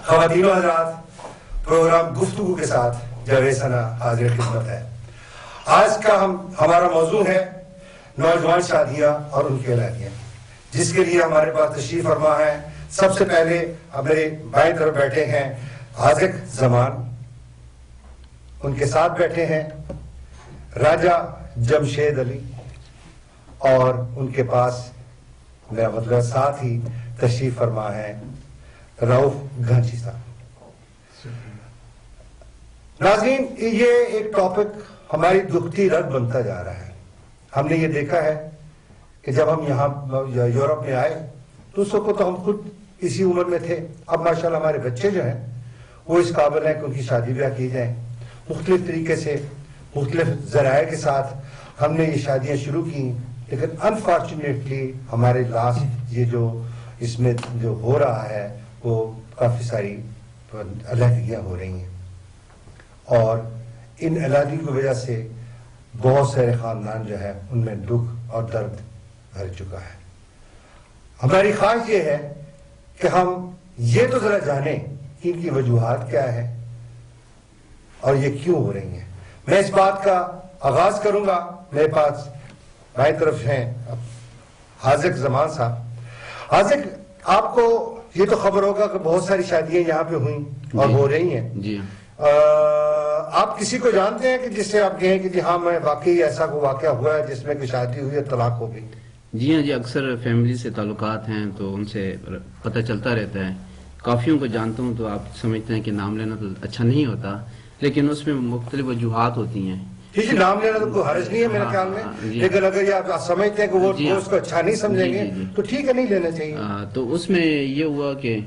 خواتین و حضرات، پروگرام گفتگو کے ساتھ جاوید ثنا حاضر خدمت ہے۔ آج کا ہمارا موضوع ہے نوجوان شادیاں اور ان کی اعلانیاں، جس کے لیے ہمارے پاس تشریف فرما ہے سب سے پہلے میرے بائیں طرف بیٹھے ہیں حاذق زمان، ان کے ساتھ بیٹھے ہیں راجہ جمشید علی، اور ان کے پاس میرا مطلب ساتھ ہی تشریف فرما ہے رؤف گھنچی صاحب۔ ناظرین، یہ ایک ٹاپک ہماری دکھتی رگ بنتا جا رہا ہے۔ ہم نے یہ دیکھا ہے کہ جب ہم یہاں یورپ میں آئے تو اس وقت تو ہم خود اسی عمر میں تھے۔ اب ماشاءاللہ ہمارے بچے جو ہیں وہ اس قابل ہیں کہ ان کی شادی بیاہ کی جائیں، مختلف طریقے سے مختلف ذرائع کے ساتھ ہم نے یہ شادیاں شروع کی، لیکن انفارچونیٹلی ہمارے لاسٹ یہ جو اس میں جو ہو رہا ہے وہ کافی ساری علیحدگیاں ہو رہی ہیں، اور ان علیحدگی کی وجہ سے بہت سارے خاندان جو ہے ان میں دکھ اور درد بھر چکا ہے۔ ہماری خواہش یہ ہے کہ ہم یہ تو ذرا جانیں کہ ان کی وجوہات کیا ہے اور یہ کیوں ہو رہی ہیں۔ میں اس بات کا آغاز کروں گا، میرے پاس بائیں طرف ہیں حاذق زمان صاحب۔ حاذق، آپ کو یہ تو خبر ہوگا کہ بہت ساری شادیاں یہاں پہ ہوئیں اور ہو رہی ہیں جی۔ آپ کسی کو جانتے ہیں کہ جس سے آپ کہیں کہ جی ہاں میں واقعی ایسا کوئی واقعہ ہوا ہے جس میں کوئی شادی ہوئی ہے طلاق ہو گئی؟ جی ہاں جی، اکثر فیملی سے تعلقات ہیں تو ان سے پتہ چلتا رہتا ہے۔ کافیوں کو جانتا ہوں تو آپ سمجھتے ہیں کہ نام لینا تو اچھا نہیں ہوتا، لیکن اس میں مختلف وجوہات ہوتی ہیں۔ ٹھیک ہے، نام لینا تو کوئی حرج نہیں ہے میرے خیال میں، لیکن اگر یہ آپ سمجھتے ہیں کہ وہ اس کو اچھا نہیں سمجھیں گے تو ٹھیک ہے، نہیں لینا چاہیے۔ تو اس میں یہ ہوا کہ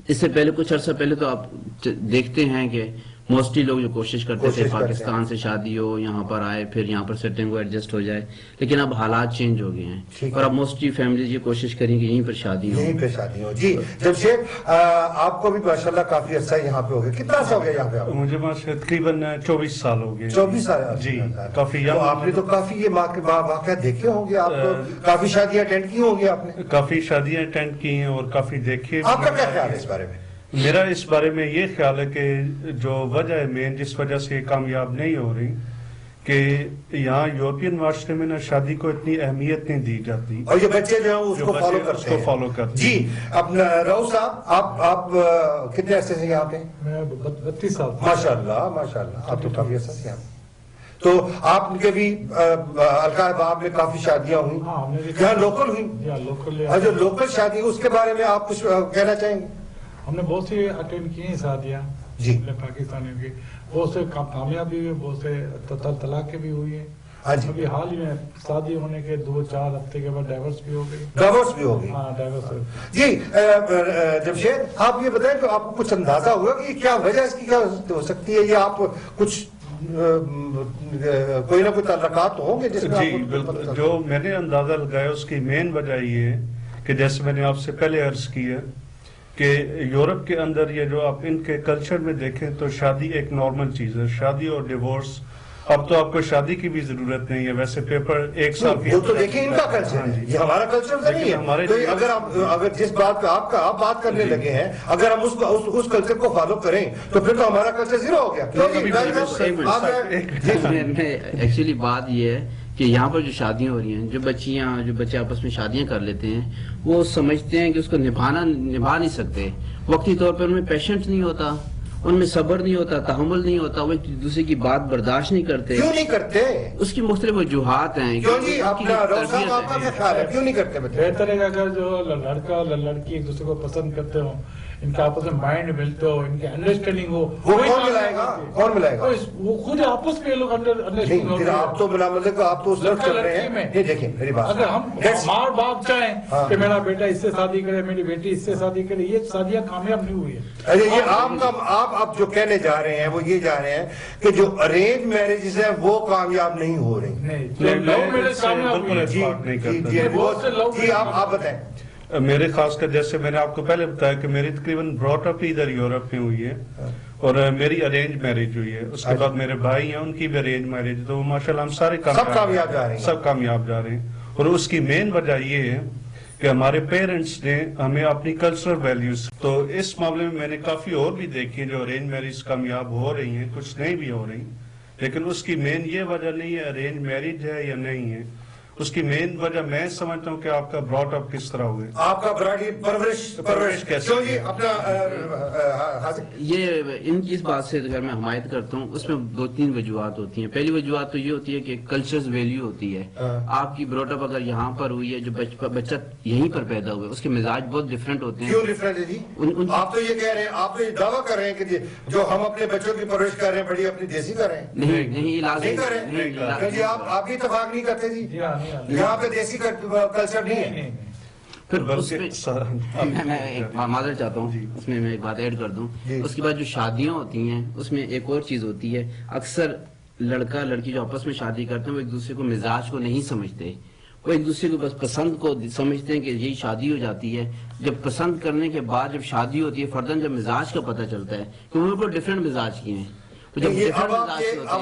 اس سے پہلے کچھ عرصہ پہلے تو آپ دیکھتے ہیں کہ موسٹلی لوگ جو کوشش کرتے تھے پاکستان سے شادی ہو، یہاں پر آئے، پھر یہاں پر سیٹنگ ہو، ایڈجسٹ ہو جائے، لیکن اب حالات چینج ہو گئے ہیں اور اب موسٹلی فیملیز یہ کوشش کریں کہ یہیں پر شادی ہو۔ یہیں پہ شادی ہو۔ جی جمشید، آپ کو بھی ماشاءاللہ کافی عرصہ یہاں پہ ہو گیا، کتنا عرصہ ہو گیا یہاں پہ؟ مجھے ماشاءاللہ تقریباً 24 سال ہو گئے۔ 24 سال؟ جی، کافی۔ آپ نے تو کافی یہ واقعات دیکھے ہوں گے، آپ کو کافی شادیاں اٹینڈ کی ہوں گی آپ نے؟ کافی شادیاں اٹینڈ کی ہیں اور کافی دیکھے۔ آپ کا کیا خیال ہے اس بارے میں؟ میرا اس بارے میں یہ خیال ہے کہ جو وجہ ہے مین جس وجہ سے کامیاب نہیں ہو رہی کہ یہاں یورپین معاشرے میں نا شادی کو اتنی اہمیت نہیں دی جاتی، اور یہ بچے جو ہیں اس کو فالو کرتے ہیں۔ جی، اب رؤف صاحب، آپ کتنے عرصے سے یہاں پہ؟ میں 32 سال۔ ماشاءاللہ ماشاءاللہ، آپ تو کافی عرصہ سے یہاں پہ۔ تو آپ کے بھی القاع باب میں کافی شادیاں ہوئی یہاں لوکل ہوئی، اور جو لوکل شادی اس کے بارے میں آپ کچھ کہنا چاہیں گے؟ ہم نے بہت سی اٹینڈ کی ہیں شادیاں جی پاکستانیوں کی، بہت سے کامیاب بھی ہوئے، بہت سے طلاقیں بھی ہوئی ہیں۔ ہاں جی، ابھی حال ہی میں شادی ہونے کے 2-4 ہفتے کے بعد ڈائیورس بھی ہو گئی۔ ڈائیورس بھی ہو گئی؟ ہاں، ڈائیورس۔ جی جمشید، آپ یہ بتائیں کہ آپ کو کچھ اندازہ ہوا کہ کیا وجہ اس کی کیا ہو سکتی ہے؟ یہ آپ کچھ کوئی نہ کوئی تعلقات ہوں گے جس میں؟ جی بالکل، جو میں نے اندازہ لگایا اس کی مین وجہ یہ ہے کہ جیسے میں نے آپ سے پہلے عرض کی ہے کہ یورپ کے اندر یہ جو آپ ان کے کلچر میں دیکھیں تو شادی ایک نارمل چیز ہے، شادی اور ڈیورس۔ اب تو آپ کو شادی کی بھی ضرورت نہیں ہے، ویسے پیپر 1 سال کی۔ وہ تو دیکھیں ان کا کلچر ہے، یہ ہمارا کلچر نہیں ہے۔ تو اگر جس بات پہ آپ بات کرنے لگے ہیں، اگر ہم اس کلچر کو فالو کریں تو پھر تو ہمارا کلچر زیرو ہو گیا۔ ایکچولی بات یہ ہے کہ یہاں پر جو شادیاں ہو رہی ہیں، جو بچے آپس میں شادیاں کر لیتے ہیں، وہ سمجھتے ہیں کہ اس کو نبھا نہیں سکتے، وقتی طور پر ان میں پیشنٹ نہیں ہوتا، ان میں صبر نہیں ہوتا، تحمل نہیں ہوتا، وہ ایک دوسرے کی بات برداشت نہیں کرتے۔ کیوں نہیں کرتے؟ اس کی مختلف وجوہات ہیں۔ کیوں جی؟ آپ کا کیا خیال ہے، کیوں نہیں کرتے؟ بہتر ہے اگر جو لڑکا اور لڑکی ایک دوسرے کو پسند کرتے ہوں، ان کے آپس میں مائنڈ ملتے ہو، ان کی انڈرسٹینڈنگ ہو، وہ کون ملائے گا؟ کون ملائے گا؟ وہ خود آپس میں لوگ انڈرسٹینڈنگ نہیں، پھر آپ تو بلا مطلب آپ تو اس طرف چل رہے ہیں۔ یہ دیکھیں میری بات، اگر ہم ماں باپ چاہیں کہ میرا بیٹا اس سے شادی کرے، میری بیٹی اس سے شادی کرے، یہ شادیاں کامیاب نہیں ہوئی ہے۔ ارے یہ آپ جو کہنے جا رہے ہیں وہ یہ جا رہے ہیں کہ جو ارینج میرجز ہیں وہ کامیاب نہیں ہو رہی۔ جی آپ بتائیں۔ میرے خاص کر جیسے میں نے آپ کو پہلے بتایا کہ میری تقریباً براٹ اپ ادھر یورپ میں ہوئی ہے اور میری ارینج میرج ہوئی ہے، اس کے بعد میرے بھائی ہیں ان کی بھی ارینج میرج، تو ماشاءاللہ ہم سارے سب کامیاب جا رہے ہیں، سب کامیاب جا رہے ہیں۔ اور اس کی مین وجہ یہ ہے کہ کہ ہمارے پیرنٹس نے ہمیں اپنی کلچرل ویلیوز، تو اس معاملے میں نے کافی اور بھی دیکھی ہیں جو ارینج میرج کامیاب ہو رہی ہیں، کچھ نہیں بھی ہو رہی، لیکن اس کی مین یہ وجہ نہیں ہے ارینج میرج ہے یا نہیں ہے، اس کی مین وجہ میں سمجھتا ہوں کہ آپ کا براٹ اپ کس طرح ہوئے، آپ کا براڈی پرورش کیسے کیوں جی اپنا یہ ان کی اس بات سے اگر میں حمایت کرتا ہوں، اس میں 2-3 وجوہات ہوتی ہیں. پہلی وجوہات تو یہ ہوتی ہے کہ کلچرز ویلیو ہوتی ہے. آپ کی بروٹ اپ اگر یہاں پر ہوئی ہے، جو بچہ یہیں پر پیدا ہوا ہے، اس کے مزاج بہت ڈفرینٹ ہوتے ہیں. کیوں ڈفرینٹ ہے جی؟ آپ تو یہ کہہ رہے ہیں، آپ تو یہ دعویٰ کر رہے ہیں کہ جو ہم اپنے بچوں کی پرورش کر رہے ہیں بڑی اپنی دیسی کر رہے ہیں. نہیں نہیں کر رہے جی، آپ بھی اتفاق نہیں کرتے جی؟ یہاں پہ دیسی کلچر نہیں ہے. پھر اس میں ایک معذرت چاہتا ہوں، اس میں ایک بات ایڈ کر دوں. اس کے بعد جو شادیاں ہوتی ہیں اس میں ایک اور چیز ہوتی ہے، اکثر لڑکا لڑکی جو آپس میں شادی کرتے ہیں وہ ایک دوسرے کو مزاج کو نہیں سمجھتے، وہ ایک دوسرے کو بس پسند کو سمجھتے ہیں کہ یہی شادی ہو جاتی ہے. جب پسند کرنے کے بعد جب شادی ہوتی ہے فرداً جب مزاج کا پتہ چلتا ہے کہ ان کو ڈفرینٹ مزاج کیے ہیں. اب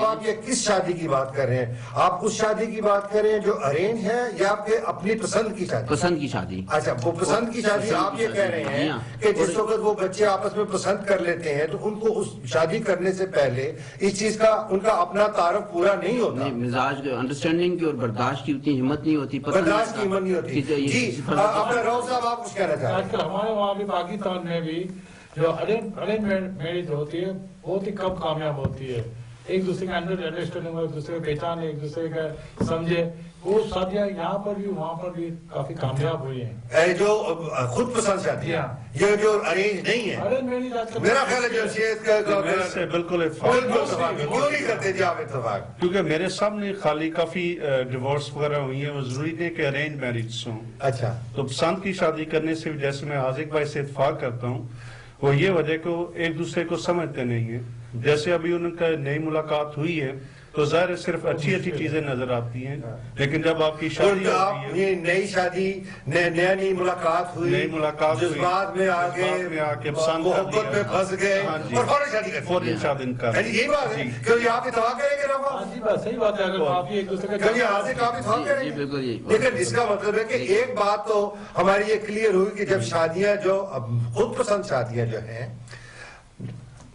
آپ یہ کس شادی کی بات کر رہے ہیں؟ آپ اس شادی کی بات کر رہے ہیں جو ارینج ہے یا پھر اپنی پسند کی شادی؟ پسند کی شادی. اچھا، وہ پسند کی شادی. آپ یہ کہہ رہے ہیں کہ جس وقت وہ بچے آپس میں پسند کر لیتے ہیں تو ان کو اس شادی کرنے سے پہلے اس چیز کا ان کا اپنا تعارف پورا نہیں ہوتا. مزاج انڈرسٹینڈنگ کی اور برداشت کی اتنی ہمت نہیں ہوتی، برداشت کی ہمت نہیں ہوتی. جی اپنا راؤ صاحب آپ کچھ کہنا چاہ رہے ہیں؟ آج کل ہمارے وہاں بھی پاکستان میں بھی جو ارینج میرج ہوتی ہے بہت ہی کم کامیاب ہوتی ہے. ایک دوسرے کا انڈرسٹینڈنگ، ایک دوسرے کو پہچانے، ایک دوسرے کا سمجھے. وہ شادیاں یہاں پر بھی وہاں پر بھی کافی کامیاب ہوئی ہیں. جو خود پسند شادی ہے، یہ جو ارینج نہیں ہے، میرا خیال ہے بالکل کیوں نہیں کرتے جی آپ اتفاق؟ کیونکہ میرے سامنے خالی کافی ڈیورس وغیرہ ہوئی ہیں، وہ ضروری نہیں کہ ارینج میرج ہوں. اچھا، تو پسند کی شادی کرنے سے جیسے میں حاذق بھائی سے اتفاق کرتا ہوں، وہ یہ وجہ کہ وہ ایک دوسرے کو سمجھتے نہیں ہیں. جیسے ابھی ان کا نئی ملاقات ہوئی ہے تو ظاہر صرف اچھی چیزیں نظر آتی ہیں، لیکن جب آپ کی شادی ہوتی ہے، نئی شادی، نئی ملاقات ہوئی، نئی ملاقات ہوئی، جذبات میں آگے محبت میں پھنس گئے اور فوراً شادی کر دی. فوراً شادی کر دی. یہی بات ہے کہ یہ آپ اتفاق کریں گے نا؟ جی بات صحیح بات ہے. اگر آپ ایک دوسرے کا آپ اتفاق کریں گے، لیکن اس کا مطلب ہے کہ ایک بات تو ہماری یہ کلیئر ہوئی کہ جب شادیاں جو خود پسند شادیاں جو ہیں،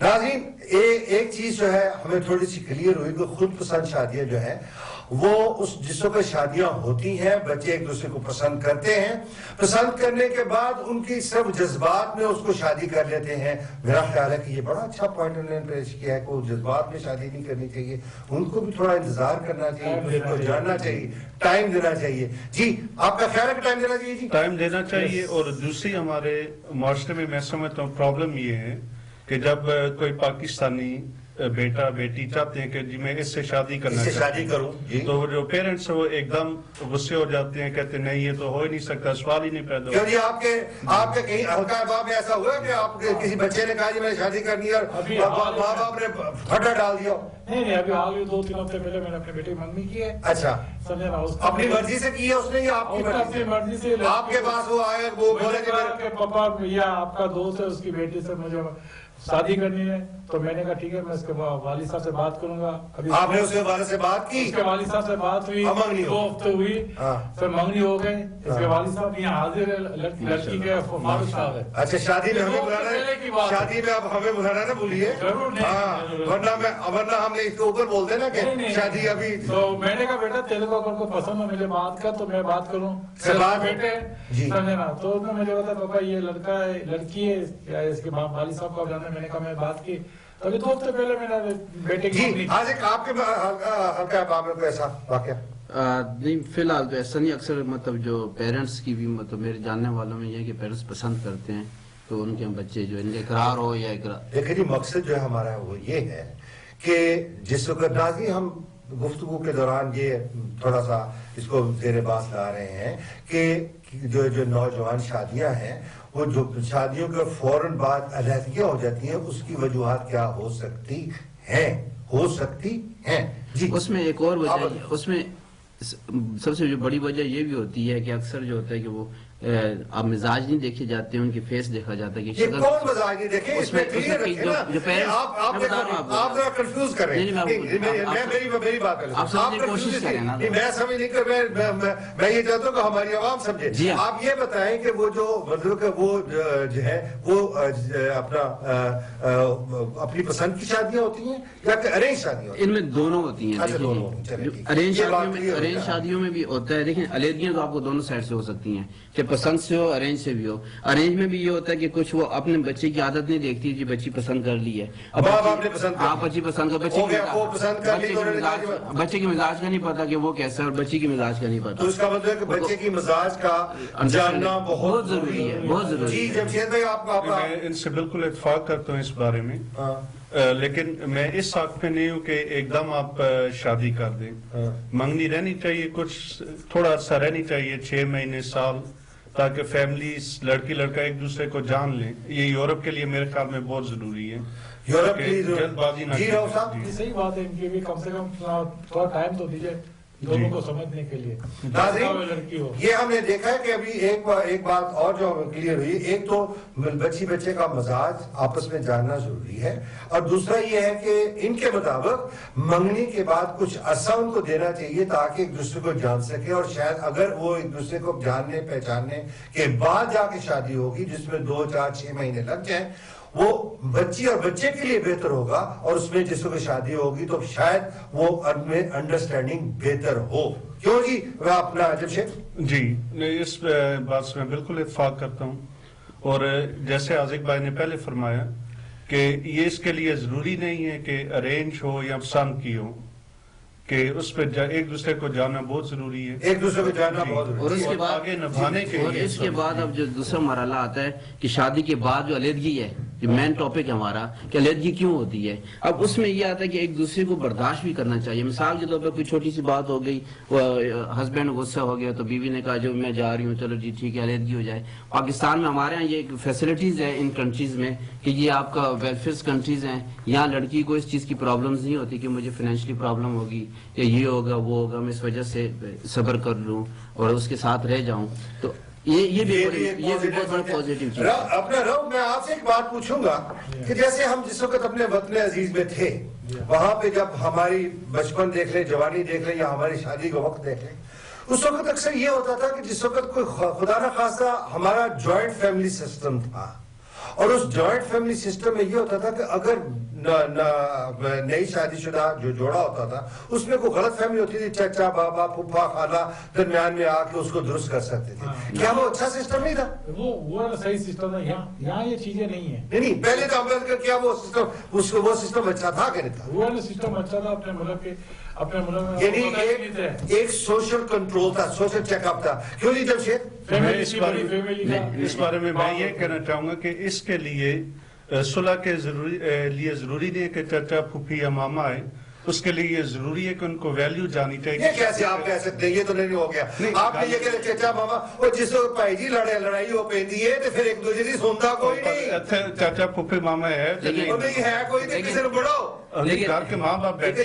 ناظرین ایک چیز جو ہے ہمیں تھوڑی سی کلیئر ہوئی کہ خود پسند شادیاں جو ہیں وہ اس جس وقت شادیاں ہوتی ہیں بچے ایک دوسرے کو پسند کرتے ہیں، پسند کرنے کے بعد ان کی صرف جذبات میں اس کو شادی کر لیتے ہیں. میرا خیال ہے کہ یہ بڑا اچھا پوائنٹ انہوں نے پیش کیا ہے کہ وہ جذبات میں شادی نہیں کرنی چاہیے، ان کو بھی تھوڑا انتظار کرنا چاہیے، ان کو جاننا چاہیے، ٹائم دینا چاہیے. جی آپ کا خیال ہے کہ ٹائم دینا چاہیے؟ جی ٹائم دینا چاہیے. اور دوسری ہمارے معاشرے میں سمجھتا ہوں پرابلم یہ ہے کہ جب کوئی پاکستانی بیٹا بیٹی چاہتے ہیں کہ جی میں اس سے شادی کرنا کروں، تو جو پیرنٹس وہ ایک دم غصے ہو جاتے ہیں، کہتے ہیں نہیں یہ تو ہو ہی نہیں سکتا، سوال ہی نہیں پیدا ہوتا. جی آپ کے کہیں ہلکا باب میں ایسا ہوا کہ آپ کسی بچے نے کہا جی میں نے شادی کرنی ہے اور ماں باپ نے پھٹا ڈال دیا؟ نہیں، ابھی حال 2-3 ہفتے پہلے میں نے اپنے بیٹے کی منگنی کی ہے. اچھا، اپنی مرضی سے کی ہے اس نے یا آپ کی مرضی سے؟ آپ کے پاس وہ آئے، وہ بولے کہ پاپا یا آپ کا دوست ہے اس کی بیٹی سے مجھے شادی کرنی ہے، تو میں نے کہا ٹھیک ہے میں اس کے والد صاحب سے بات کروں گا. آپ نے اس کے والد سے بات کی؟ اس کے والد صاحب سے بات ہوئی، 2 ہفتے ہوئی، پھر منگنی ہو گئی. اس کے والد صاحب یہاں حاضر ہے، لڑکی کے فاروق صاحب ہے. اچھا، شادی میں ہمیں بلانا ہے، شادی میں آپ ہمیں بلانا نہ بھولیے، ورنہ ہم نے اس کے اوپر بول دینا کہ شادی ابھی. تو میں نے کہا بیٹا تیرے کو اگر کوئی پسند ہے مجھے بات کر تو میں بات کروں بیٹے، سمجھنا. تو اس نے مجھے بتا پاپا یہ لڑکا ہے لڑکی ہے یا اس کے والد صاحب کو جانا ہے. میں نے کہا میں بات کی. تو ابھی 2 ہفتے پہلے میں نے بیٹے کی. آج آپ کے ہلکا معاملے کو ایسا واقعہ نہیں فی الحال تو ایسا نہیں. اکثر مطلب جو پیرنٹس کی بھی مطلب میرے جاننے والوں میں یہ ہے کہ پیرنٹس پسند کرتے ہیں تو ان کے بچے جو ان کے اقرار ہو یا اقرار. دیکھیں جی مقصد جو ہے ہمارا وہ یہ ہے کہ جس وقت ناظرین ہم گفتگو کے دوران یہ تھوڑا سا اس کو زیر بحث لا رہے ہیں کہ جو نوجوان شادیاں ہیں وہ جو شادیوں کے فوراً بعد علیحدگیاں ہو جاتی ہیں، اس کی وجوہات کیا ہو سکتی ہیں. جی اس میں ایک اور وجہ، اس میں سب سے جو بڑی وجہ یہ بھی ہوتی ہے کہ اکثر جو ہوتا ہے کہ وہ آپ مزاج نہیں دیکھے جاتے ہیں، ان کی فیس دیکھا جاتا ہے کہ یہ کون مزاج نہیں دیکھے، اس میں کلیئر رکھیں نا، آپ ذرا کنفیوز کر رہے ہیں، میری بات کریں، آپ سمجھنے کی کوشش کریں نا، میں سمجھ نہیں کر، میں یہ چاہتا ہوں کہ ہماری عوام سمجھے. آپ یہ بتائیں کہ وہ جو مطلب کہ وہ جو ہے وہ اپنی پسند کی شادیاں ہوتی ہیں یا ارینج شادیاں ہوتی ہیں؟ ان میں دونوں ہوتی ہیں. ارینج شادیوں میں بھی ہوتا ہے، دیکھیں علیحدگیاں تو آپ کو دونوں سائڈ سے ہو سکتی ہیں، کہ پسند سے ہو ارینج سے بھی ہو. ارینج میں بھی یہ ہوتا ہے کہ کچھ وہ اپنے بچے کی عادت نہیں دیکھتی جی بچی پسند کر لی ہے، آپ بچی پسند کر، بچے کے مزاج کا نہیں پتا کہ وہ کیسا ہے اور بچی کے مزاج کا نہیں پتا. تو اس کا مطلب ہے کہ بچے کی مزاج کا جاننا بہت ضروری ہے، بہت ضروری. جی جمشید بھائی آپ میں ان سے بالکل اتفاق کرتا ہوں اس بارے میں، لیکن میں اس حق پہ نہیں ہوں کہ ایک دم آپ شادی کر دیں. منگنی رہنی چاہیے، کچھ تھوڑا عرصہ رہنی چاہیے، 6 مہینے سال، تاکہ فیملیز لڑکی لڑکا ایک دوسرے کو جان لیں. یہ یورپ کے لیے میرے خیال میں بہت ضروری ہے. یورپ کی جلد بازی نہ کریں. صحیح بات ہے، ان کی بھی کم سے کم تھوڑا ٹائم تو دیجیے لوگوں کو سمجھنے کے لیے. یہ ہم نے دیکھا ہے کہ ابھی ایک بات اور جو کلیئر ہوئی، ایک تو بچے کا مزاج آپس میں جاننا ضروری ہے، اور دوسرا یہ ہے کہ ان کے مطابق منگنی کے بعد کچھ عرصہ ان کو دینا چاہیے تاکہ ایک دوسرے کو جان سکے، اور شاید اگر وہ ایک دوسرے کو جاننے پہچاننے کے بعد جا کے شادی ہوگی جس میں 2 4 6 مہینے لگ جائیں، وہ بچی اور بچے کے لیے بہتر ہوگا، اور اس میں جس کو شادی ہوگی تو شاید وہ انڈرسٹینڈنگ بہتر ہو. کیوں جی اپنا جمشید؟ جی اس بات سے میں بالکل اتفاق کرتا ہوں، اور جیسے عازق بھائی نے پہلے فرمایا کہ یہ اس کے لیے ضروری نہیں ہے کہ ارینج ہو یا پسند کی ہو، کہ اس پہ ایک دوسرے کو جاننا بہت ضروری ہے، ایک دوسرے کو جاننا بہت ضروری ہے، اور اس کے بعد آگے نبھانے کے اور اس کے بعد اب جو دوسرا مرحلہ آتا ہے کہ شادی کے بعد جو علیحدگی ہے، جو مین ٹاپک ہے ہمارا کہ علیحدگی کیوں ہوتی ہے. اب اس میں یہ آتا ہے کہ ایک دوسرے کو برداشت بھی کرنا چاہیے. مثال کے طور پہ کوئی چھوٹی سی بات ہو گئی، ہسبینڈ غصہ ہو گیا تو بیوی نے کہا جو میں جا رہی ہوں چلو جی ٹھیک ہے علیحدگی ہو جائے. پاکستان میں ہمارے ہاں یہ فیسلٹیز ہے ان کنٹریز میں کہ یہ آپ کا ویلفیئر کنٹریز ہیں، یہاں لڑکی کو اس چیز کی پرابلمز نہیں ہوتی کہ مجھے فائنینشلی پرابلم ہوگی یا یہ ہوگا وہ ہوگا، میں اس وجہ سے صبر کر لوں اور اس کے ساتھ رہ جاؤں. تو یہ بھی بہت بڑا پازیٹیو چیز ہے. اپنا رو میں آپ سے ایک بات پوچھوں گا کہ جیسے ہم جس وقت اپنے وطن عزیز میں تھے، وہاں پہ جب ہماری بچپن دیکھ لیں، جوانی دیکھ لیں یا ہماری شادی کا وقت دیکھ لیں، اس وقت اکثر یہ ہوتا تھا کہ جس وقت کوئی خدا نہ خواستہ ہمارا جوائنٹ فیملی سسٹم تھا، اور اس جوائنٹ فیملی سسٹم میں یہ ہوتا تھا کہ اگر نئی شادی شدہ جو جوڑا ہوتا تھا اس میں کوئی غلط فہمی ہوتی تھی، چچا بابا پھپھا خالہ درمیان میں آ کے اس کو درست کر سکتے تھے. کیا وہ اچھا سسٹم نہیں تھا؟ وہ صحیح سسٹم ہے. یہاں یہ چیزیں نہیں ہیں. نہیں پہلے تو امبیدکر کیا وہ سسٹم اچھا تھا کہ نہیں تھا؟ وہ سسٹم اچھا تھا اپنے ملک کے، اپنے ملک میں، یعنی ایک سوشل کنٹرول تھا، سوشل چیک اپ تھا. کیوں نہیں جمشید؟ اس بارے میں میں یہ کہنا چاہوں گا کہ اس کے لیے صلح کے لیے ضروری نہیں ہے کہ چچا پھوپھی یا ماما آئے، اس کے لیے یہ ضروری ہے کہ ان کو ویلیو جانی چاہیے. یہ کیسے آپ کہہ سکتے ہیں؟ یہ تو نہیں ہو گیا. آپ نے یہ کہ چچا ماما اور جس کو بھائی جی لڑائی ہو پہنتی ہے تو پھر ایک دوسرے سے سنتا کوئی نہیں. چاچا پھوپھی ماما ہے کوئی تو کسی نے بڑھاؤ، گھر کے ماں باپ بیٹھے،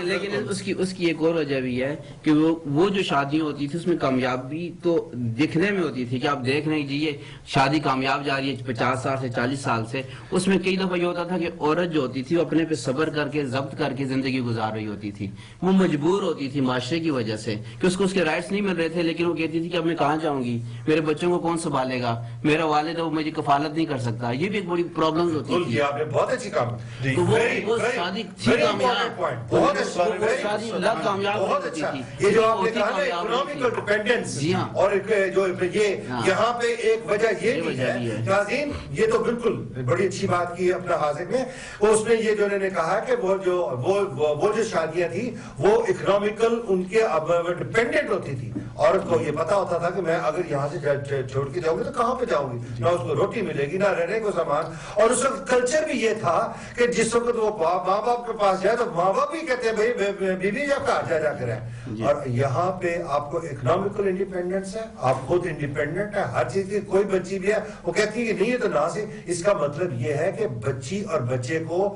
لیکن اس کی ایک اور وجہ بھی ہے کہ وہ جو شادیاں ہوتی تھی اس میں کامیابی تو دکھنے میں ہوتی تھی کہ آپ دیکھ رہے ہیں جی یہ شادی کامیاب جا رہی ہے 50 سال سے 40 سال سے. اس میں کئی دفعہ یہ ہوتا تھا کہ عورت جو ہوتی تھی وہ اپنے پہ صبر کر کے ضبط کر کے زندگی گزار رہی ہوتی تھی. وہ مجبور ہوتی تھی معاشرے کی وجہ سے کہ اس کو اس کے رائٹس نہیں مل رہے تھے، لیکن وہ کہتی تھی کہ اب میں کہاں جاؤں گی، میرے بچوں کو کون سنبھالے گا، میرا والد ہے وہ مجھے کفالت نہیں کر سکتا. یہ بھی ایک بڑی پرابلم ہوتی تھی. بہت اچھی کام. تو وہ شادی تھی کامیاب، شادی کامیاب ہوتی تھی. یہ جو آپ نے کہا نا اکنامیکل ڈیپینڈنس، اور جو یہ یہاں پہ ایک وجہ یہ بھی ہے ناظرین، یہ تو بالکل بڑی اچھی بات کی اپنا حاضر میں. اس میں یہ جو انہوں نے کہا کہ وہ جو شادیاں تھی وہ اکنامیکل ان کے ڈیپینڈنٹ ہوتی تھی. عورت کو یہ پتا ہوتا تھا کہ میں اگر یہاں سے چھوڑ کے جاؤں گی تو کہاں پہ جاؤں گی، نہ اس کو روٹی ملے گی نہ رہنے کو سامان. اور اس وقت کلچر بھی یہ تھا کہ جس وقت وہ ماں باپ کے پاس جائے تو ماں باپ بھی کہتے ہیں بھائی بیوی جا کر جا کر ہے. اور یہاں پہ آپ کو اکنامیکل انڈیپینڈنس ہے، آپ خود انڈیپینڈنٹ ہے ہر چیز کی. کوئی بچی بھی ہے وہ کہتی ہے کہ نہیں ہے تو نہ سے. اس کا مطلب یہ ہے کہ بچی اور بچے کو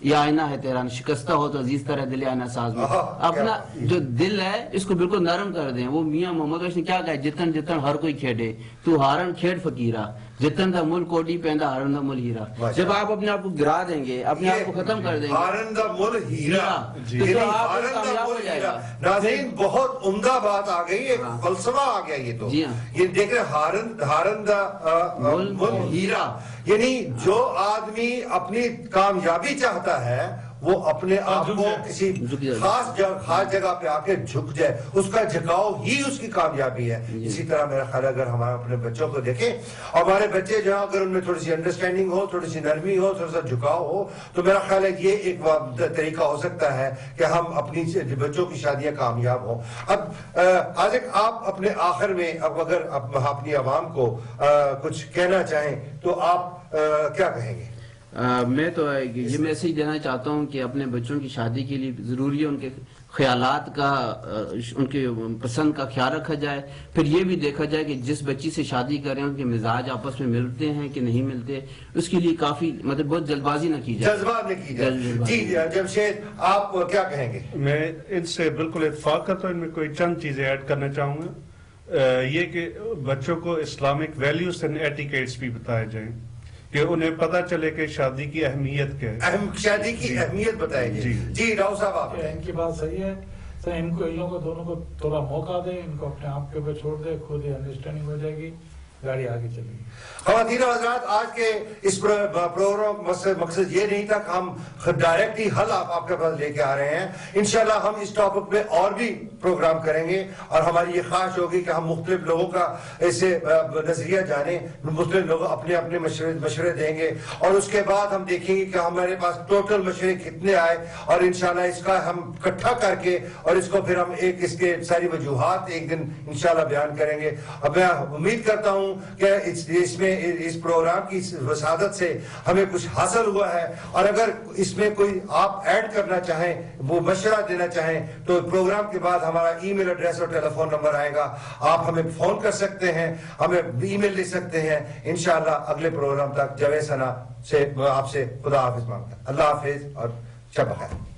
یہ آئینہ ہے تیرا، شکستہ ہو تو عزیز طرح دل آئینہ ساز میں. اپنا جو دل ہے اس کو بالکل نرم کر دیں. وہ میاں محمد ویس نے کیا کہا، جتن جتن ہر کوئی کھیڑے تو ہارن کھیڑ فقیرہ، جتن دا مل کوٹی پہندا ہارن دا مل ہیرا. جب آپ اپنے آپ کو گرا دیں گے، اپنے آپ کو ختم کر دیں گے، ہارن دا مل ہیرا، تو آپ کامیاب ہو جائے گا. ناظرین بہت عمدہ بات آ گئی، ایک فلسفہ آ گیا. یہ تو یہ دیکھ رہے ہارن دا مل ہیرا، یعنی جو آدمی اپنی کامیابی چاہتا ہے وہ اپنے آپ کو کسی خاص جگہ پہ آ کے جھک جائے، اس کا جھکاؤ ہی اس کی کامیابی ہے. اسی طرح میرا خیال ہے اگر ہمارے اپنے بچوں کو دیکھیں، ہمارے بچے جو اگر ان میں تھوڑی سی انڈرسٹینڈنگ ہو، تھوڑی سی نرمی ہو، تھوڑا سا جھکاؤ ہو، تو میرا خیال ہے یہ ایک طریقہ ہو سکتا ہے کہ ہم اپنی بچوں کی شادیاں کامیاب ہوں. اب آزق آپ اپنے آخر میں اب اگر اپنی عوام کو کچھ کہنا چاہیں تو آپ کیا کہیں گے؟ میں تو یہ میسیج دینا چاہتا ہوں کہ اپنے بچوں کی شادی کے لیے ضروری ہے ان کے خیالات کا، ان کے پسند کا خیال رکھا جائے. پھر یہ بھی دیکھا جائے کہ جس بچی سے شادی کریں ان کے مزاج آپس میں ملتے ہیں کہ نہیں ملتے. اس کے لیے کافی مطلب بہت جلد بازی نہ کی جائے. جذبات نہ کی جائے. جی جمشید آپ کیا کہیں گے؟ میں ان سے بالکل اتفاق کرتا ہوں. ان میں کوئی چند چیزیں ایڈ کرنا چاہوں گا. یہ کہ بچوں کو اسلامک ویلیوز اینڈ ایٹیکیٹس بھی بتائے جائیں کہ انہیں پتہ چلے کہ شادی کی اہمیت کیا ہے. شادی کی اہمیت بتائیں گے. جی راؤ صاحب آپ ان کی بات صحیح ہے. سر ان لوگوں کو دونوں کو تھوڑا موقع دے، ان کو اپنے آپ کے اوپر چھوڑ دے، خود ہی انڈرسٹینڈنگ ہو جائے گی، گاڑی آگے چلے گی. خواتین و حضرات، آج کے اس پروگرام مقصد یہ نہیں تھا کہ ہم ڈائریکٹ ہی حل آپ کے پاس لے کے آ رہے ہیں. انشاءاللہ ہم اس ٹاپک پہ اور بھی پروگرام کریں گے اور ہماری یہ خواہش ہوگی کہ ہم مختلف لوگوں کا اسے نظریہ جانیں، مختلف لوگ اپنے اپنے مشورے دیں گے اور اس کے بعد ہم دیکھیں گے کہ ہمارے پاس ٹوٹل مشورے کتنے آئے اور انشاءاللہ اس کا ہم اکٹھا کر کے اور اس کو پھر ہم اس کے ساری وجوہات ایک دن انشاءاللہ بیان کریں گے. اب میں امید کرتا ہوں کہ اس پروگرام کی وسادت سے ہمیں کچھ حاصل ہوا ہے اور اگر اس میں کوئی آپ ایڈ کرنا چاہیں، وہ مشورہ دینا چاہیں تو پروگرام کے بعد ہمارا ای میل ایڈریس اور ٹیلی فون نمبر آئے گا. آپ ہمیں فون کر سکتے ہیں، ہمیں ای میل لکھ سکتے ہیں. انشاءاللہ اگلے پروگرام تک جاوید ثنا سے آپ سے خدا حافظ مانگتا. اللہ حافظ اور شب بخیر.